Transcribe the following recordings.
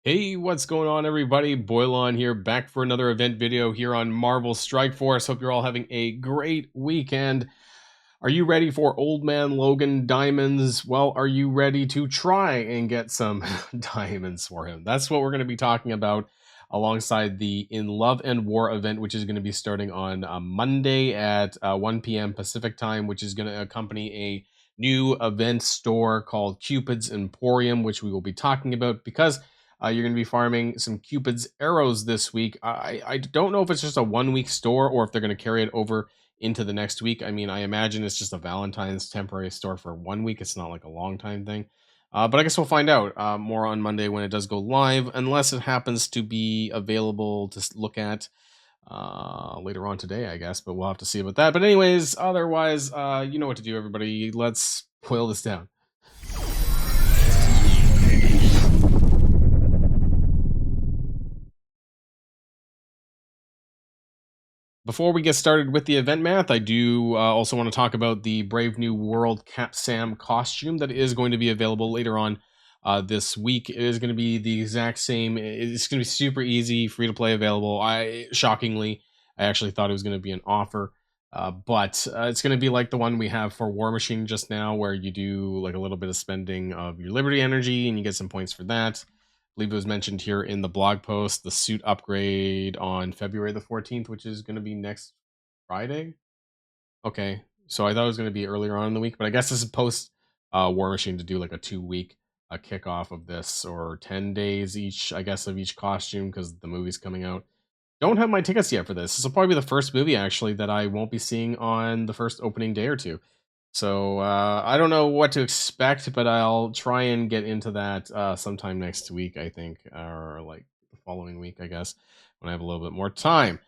Hey, what's going on, everybody? Boilon here, back for another event video here on Marvel Strike Force. Hope you're all having a great weekend. Are you ready for Old Man Logan diamonds? Well, are you ready to try and get some diamonds for him? That's what we're going to be talking about alongside the In Love and War event, which is going to be starting on Monday at 1 p.m. Pacific time, which is going to accompany a new event store called Cupid's Emporium, which we will be talking about because you're going to be farming some Cupid's arrows this week. I don't know if it's just a 1 week store or if they're going to carry it over into the next week. I mean, I imagine it's just a Valentine's temporary store for 1 week. It's not like a long time thing. But I guess we'll find out more on Monday when it does go live, unless it happens to be available to look at later on today, I guess. But we'll have to see about that. But anyways, otherwise, you know what to do, everybody. Let's boil this down. Before we get started with the event math, I do also want to talk about the Brave New World Cap Sam costume that is going to be available later on this week. It is going to be the exact same. It's going to be super easy, free to play, available. Shockingly, I actually thought it was going to be an offer, but it's going to be like the one we have for War Machine just now, where you do like a little bit of spending of your Liberty energy and you get some points for that. Believe it was mentioned here in the blog post, the suit upgrade on February the 14th, which is going to be next Friday. Okay, so I thought it was going to be earlier on in the week, but I guess this is post War Machine to do like a 2 week kickoff of this, or 10 days each, I guess, of each costume because the movie's coming out. Don't have my tickets yet for this. This will probably be the first movie actually that I won't be seeing on the first opening day or two. So I don't know what to expect, but I'll try and get into that sometime next week, I think, or like the following week, I guess, when I have a little bit more time.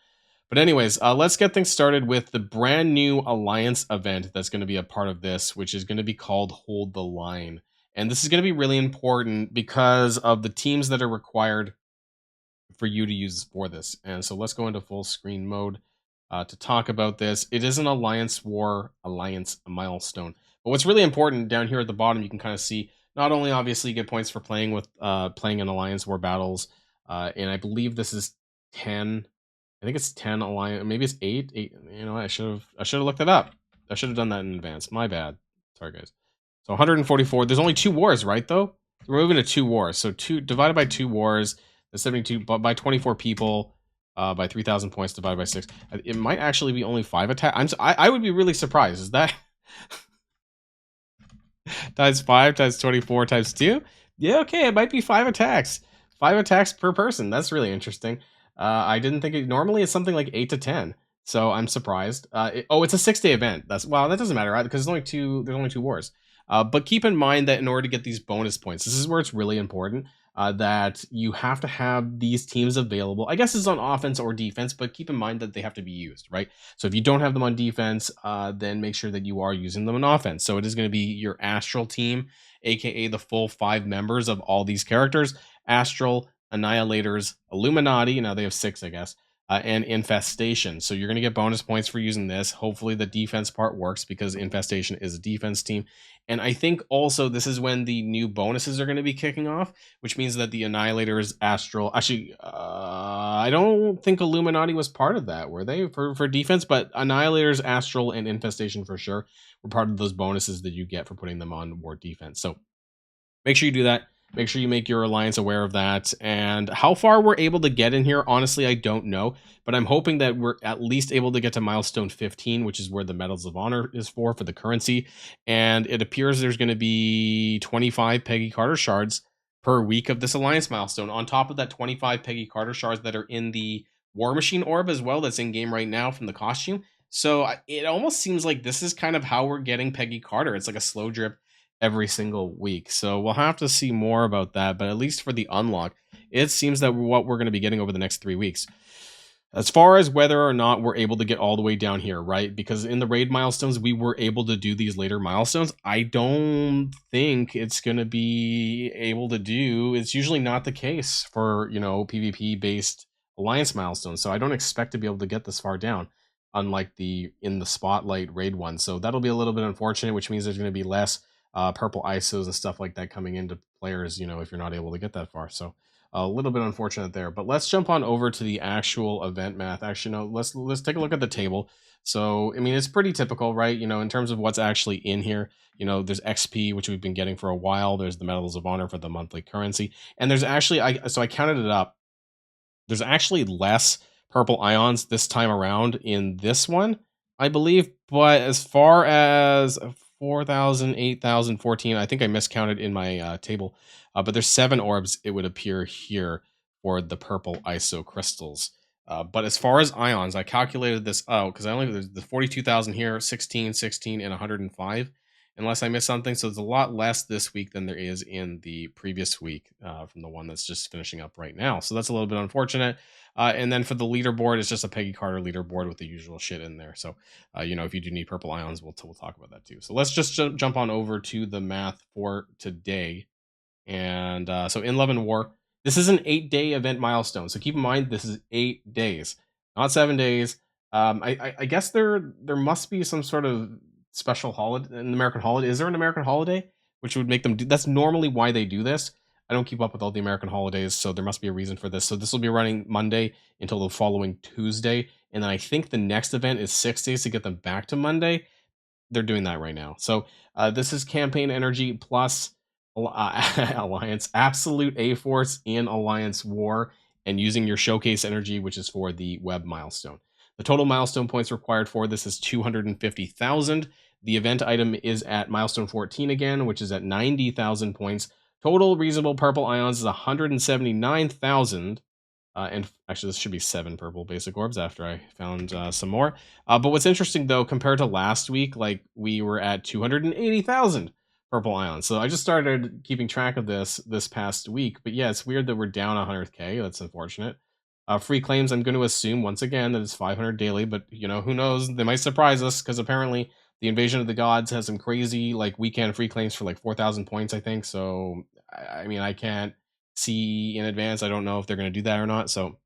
But anyways, let's get things started with the brand new Alliance event that's going to be a part of this, which is going to be called Hold the Line. And this is going to be really important because of the teams that are required for you to use for this. And so let's go into full screen mode to talk about this. It is an Alliance War Alliance milestone. But what's really important down here at the bottom, you can kind of see not only obviously you get points for playing with playing in Alliance War battles, and I believe this is 10. I think it's 10 Alliance, maybe it's 8. 8. You know, I should have looked it up. I should have done that in advance. My bad. Sorry, guys. So 144. There's only 2 wars, right? Though we're moving to 2 wars. So 2 divided by 2 wars. The 72 by 24 people. By 3,000 points divided by 6. It might actually be only 5 attacks. I would be really surprised. Is that times 5 times 24 times 2? Yeah, okay, it might be 5 attacks. 5 attacks per person. That's really interesting. I didn't think it. Normally it's something like 8 to 10. So I'm surprised. It's a 6-day event. That doesn't matter, right? Because there's only 2 wars. But keep in mind that in order to get these bonus points, this is where it's really important. That you have to have these teams available. I guess it's on offense or defense, but keep in mind that they have to be used, right? So if you don't have them on defense, then make sure that you are using them on offense. So it is going to be your Astral team, aka the full 5 members of all these characters: Astral, Annihilators, Illuminati. Now they have 6, I guess. And Infestation. So you're going to get bonus points for using this. Hopefully the defense part works because Infestation is a defense team. And I think also this is when the new bonuses are going to be kicking off, which means that the Annihilators, Astral... Actually, I don't think Illuminati was part of that, were they, for defense? But Annihilators, Astral, and Infestation for sure were part of those bonuses that you get for putting them on war defense. So make sure you do that. Make sure you make your alliance aware of that. And how far we're able to get in here, honestly, I don't know. But I'm hoping that we're at least able to get to milestone 15, which is where the Medals of Honor is for the currency. And it appears there's going to be 25 Peggy Carter shards per week of this alliance milestone. On top of that 25 Peggy Carter shards that are in the War Machine orb as well, that's in game right now from the costume. So it almost seems like this is kind of how we're getting Peggy Carter. It's like a slow drip every single week. So we'll have to see more about that, but at least for the unlock, it seems that what we're going to be getting over the next 3 weeks. As far as whether or not we're able to get all the way down here, right? Because in the raid milestones, we were able to do these later milestones. I don't think it's going to be able to do. It's usually not the case for, PvP based alliance milestones. So I don't expect to be able to get this far down, unlike the in the spotlight raid one. So that'll be a little bit unfortunate, which means there's going to be less purple ISOs and stuff like that coming into players, if you're not able to get that far. So A little bit unfortunate there, but let's jump on over to the actual event math. Actually, no, let's take a look at the table. So, I mean, it's pretty typical, right? In terms of what's actually in here. There's XP, which we've been getting for a while. There's the Medals of Honor for the monthly currency, and there's actually, I counted it up. There's actually less purple ions this time around in this one, I believe. But as far as 4,000, 8,000, 14, I think I miscounted in my table. But there's 7 orbs, it would appear here for the purple iso crystals. But as far as ions, I calculated this out because there's the 42,000 here, 16, 16, and 105 unless I missed something. So there's a lot less this week than there is in the previous week from the one that's just finishing up right now. So that's a little bit unfortunate. And then for the leaderboard, it's just a Peggy Carter leaderboard with the usual shit in there. So, if you do need purple ions, we'll talk about that too. So let's just jump on over to the math for today. And so in Love and War, this is an 8-day event milestone. So keep in mind, this is 8 days, not 7 days. I guess there must be some sort of special holiday, an American holiday. Is there an American holiday which would make them do? That's normally why they do this. I don't keep up with all the American holidays, so there must be a reason for this. So this will be running Monday until the following Tuesday, and then I think the next event is 6 days to get them back to Monday. They're doing that right now. So this is campaign energy plus alliance absolute A force in alliance war, and using your showcase energy, which is for the web milestone. The total milestone points required for this is 250,000. The event item is at milestone 14 again, which is at 90,000 points. Total reasonable purple ions is 179,000. And actually, this should be 7 purple basic orbs after I found some more. But what's interesting, though, compared to last week, like we were at 280,000 purple ions. So I just started keeping track of this past week. But yeah, it's weird that we're down 100K. That's unfortunate. Free claims, I'm going to assume, once again, that it's 500 daily. But, who knows? They might surprise us because apparently the Invasion of the Gods has some crazy, like, weekend free claims for like 4,000 points, I think. So, I mean, I can't see in advance. I don't know if they're going to do that or not. So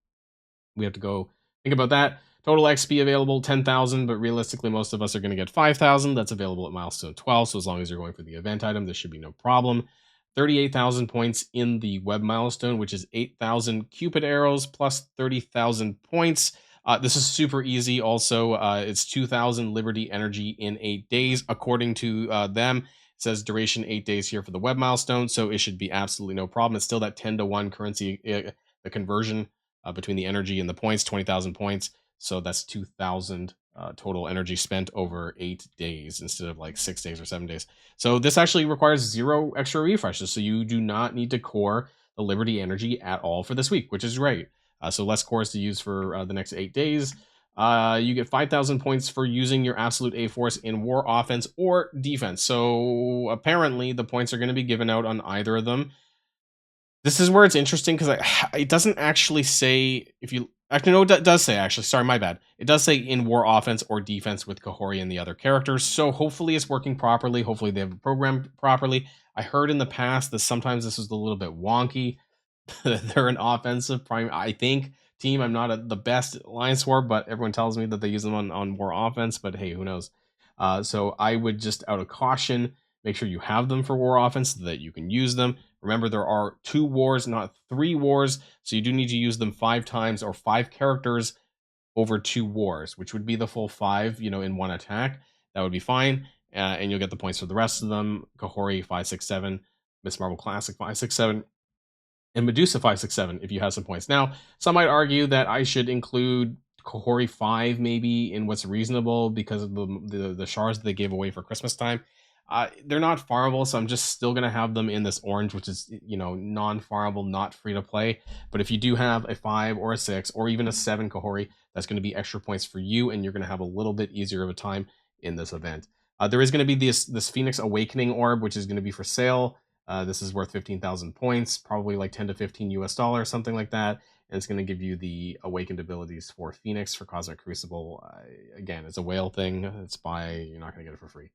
we have to go think about that. Total XP available 10,000, but realistically, most of us are going to get 5,000. That's available at milestone 12. So as long as you're going for the event item, this should be no problem. 38,000 points in the web milestone, which is 8,000 Cupid arrows plus 30,000 points. This is super easy. Also, it's 2,000 Liberty energy in 8 days, according to them. It says duration 8 days here for the web milestone, so it should be absolutely no problem. It's still that 10-to-1 currency, the conversion between the energy and the points, 20,000 points. So that's 2,000 total energy spent over 8 days instead of like 6 days or 7 days. So this actually requires 0 extra refreshes. So you do not need to core the Liberty energy at all for this week, which is great. So less cores to use for the next 8 days. You get 5,000 points for using your absolute A force in war offense or defense. So apparently the points are going to be given out on either of them. This is where it's interesting because it doesn't actually say if you actually no, it does say actually. Sorry, my bad. It does say in war offense or defense with Kahori and the other characters. So hopefully it's working properly. Hopefully they have it programmed properly. I heard in the past that sometimes this was a little bit wonky. They're an offensive prime, I think, team. I'm not the best Alliance War, but everyone tells me that they use them on war offense. But hey, who knows? So I would just, out of caution, make sure you have them for war offense so that you can use them. Remember, there are 2 wars, not 3 wars, so you do need to use them 5 times or 5 characters over 2 wars, which would be the full 5, in one attack. That would be fine, and you'll get the points for the rest of them. Kahori 567, Miss Marvel Classic 567, and Medusa 567 if you have some points. Now, some might argue that I should include Kahori 5 maybe in what's reasonable because of the shards that they gave away for Christmas time. They're not farmable, so I'm just still going to have them in this orange, which is, non-farmable, not free to play. But if you do have a 5 or a 6 or even a 7 Kahori, that's going to be extra points for you, and you're going to have a little bit easier of a time in this event. There is going to be this Phoenix Awakening Orb, which is going to be for sale. This is worth 15,000 points, probably like 10 to 15 US dollars, something like that. And it's going to give you the awakened abilities for Phoenix for Cosmic Crucible. Again, it's a whale thing. You're not going to get it for free.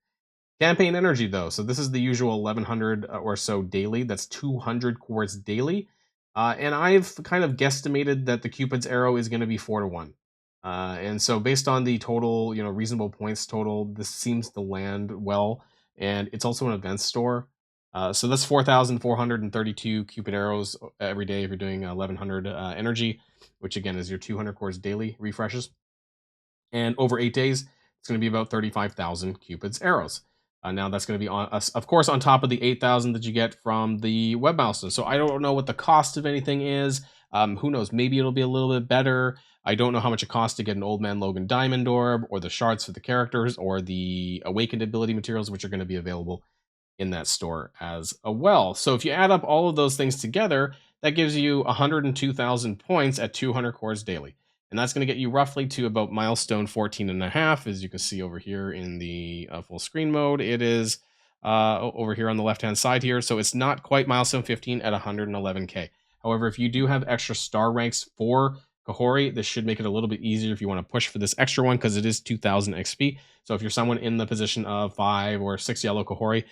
Campaign energy, though. So this is the usual 1,100 or so daily. That's 200 cores daily. And I've kind of guesstimated that the Cupid's arrow is going to be 4-to-1. And so based on the total, reasonable points total, this seems to land well. And it's also an event store. So that's 4,432 Cupid arrows every day if you're doing 1,100 energy, which again is your 200 cores daily refreshes. And over 8 days, it's going to be about 35,000 Cupid's arrows. Now that's going to be on us, of course, on top of the 8,000 that you get from the web milestone. So I don't know what the cost of anything is. Who knows? Maybe it'll be a little bit better. I don't know how much it costs to get an Old Man Logan Diamond Orb, or the shards for the characters, or the awakened ability materials, which are going to be available in that store as well. So if you add up all of those things together, that gives you 102,000 points at 200 cores daily. And that's going to get you roughly to about milestone 14 and a half, as you can see over here in the full screen mode. It is over here on the left hand side here. So it's not quite milestone 15 at 111k. However, if you do have extra star ranks for Kahori, this should make it a little bit easier if you want to push for this extra one, because it is 2000 XP. So if you're someone in the position of 5 or 6 yellow Kahori,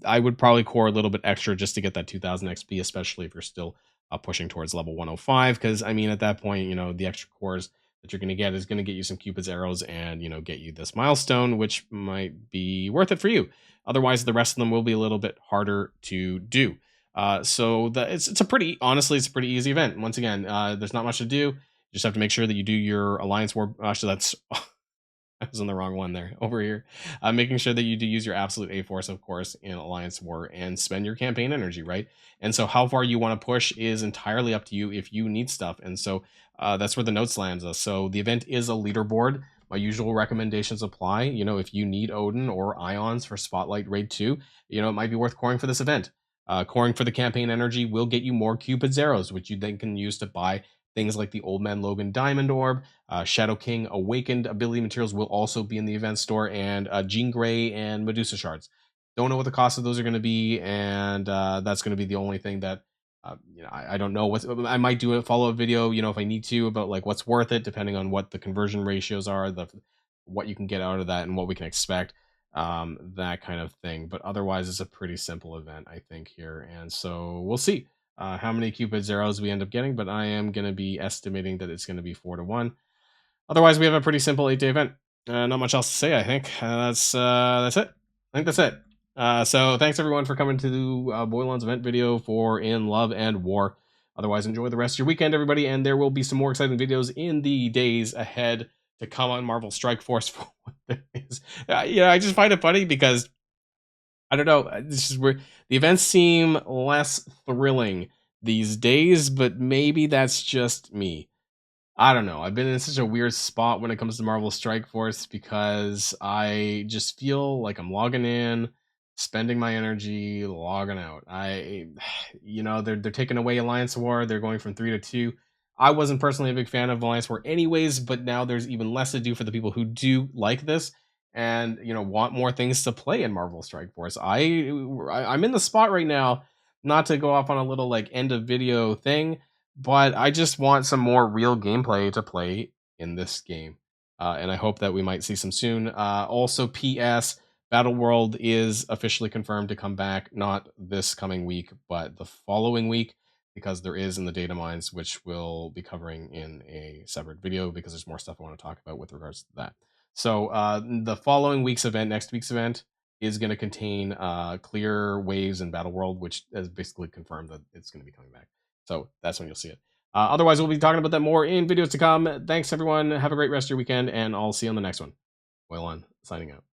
I would probably core a little bit extra just to get that 2000 XP, especially if you're still pushing towards level 105. Because, I mean, at that point, the extra cores that you're going to get is going to get you some Cupid's arrows and, get you this milestone, which might be worth it for you. Otherwise, the rest of them will be a little bit harder to do. So it's a pretty, honestly, it's a pretty easy event. Once again, there's not much to do. You just have to make sure that you do your Alliance War. Actually, that's I was on the wrong one there over here. Making sure that you do use your absolute A force, of course, in Alliance War and spend your campaign energy, right? And so how far you want to push is entirely up to you if you need stuff. And so that's where the notes lands us. So the event is a leaderboard. My usual recommendations apply. If you need Odin or Ions for Spotlight Raid 2, it might be worth coring for this event. Coring for the campaign energy will get you more Cupid's arrows, which you then can use to buy things like the Old Man Logan Diamond Orb. Shadow King Awakened ability materials will also be in the event store, and Jean Grey and Medusa shards. Don't know what the cost of those are going to be, and that's going to be the only thing that I don't know. I might do a follow-up video, if I need to, about like what's worth it, depending on what the conversion ratios are, what you can get out of that, and what we can expect, that kind of thing. But otherwise, it's a pretty simple event, I think, here, and so we'll see how many Cupid's arrows we end up getting. But I am going to be estimating that it's going to be 4-1. Otherwise, we have a pretty simple 8-day event. Not much else to say, I think. That's it. I think that's it. So thanks everyone for coming to Boilon's event video for In Love and War. Otherwise, enjoy the rest of your weekend, everybody, and there will be some more exciting videos in the days ahead to come on Marvel Strike Force. For what there is. I just find it funny because I don't know. This is where the events seem less thrilling these days, but maybe that's just me. I don't know. I've been in such a weird spot when it comes to Marvel Strike Force, because I just feel like I'm logging in, spending my energy, logging out. They're taking away Alliance War. They're going from 3 to 2. I wasn't personally a big fan of Alliance War anyways, but now there's even less to do for the people who do like this and want more things to play in Marvel Strike Force. I'm in the spot right now, not to go off on a little like end of video thing, but I just want some more real gameplay to play in this game. And I hope that we might see some soon. Also, P.S. Battle World is officially confirmed to come back, not this coming week, but the following week, because there is in the data mines, which we'll be covering in a separate video, because there's more stuff I want to talk about with regards to that. So the following week's event, next week's event, is going to contain clear waves in Battle World, which is basically confirmed that it's going to be coming back. So that's when you'll see it. Otherwise, we'll be talking about that more in videos to come. Thanks, everyone. Have a great rest of your weekend, and I'll see you on the next one. Boilon, signing out.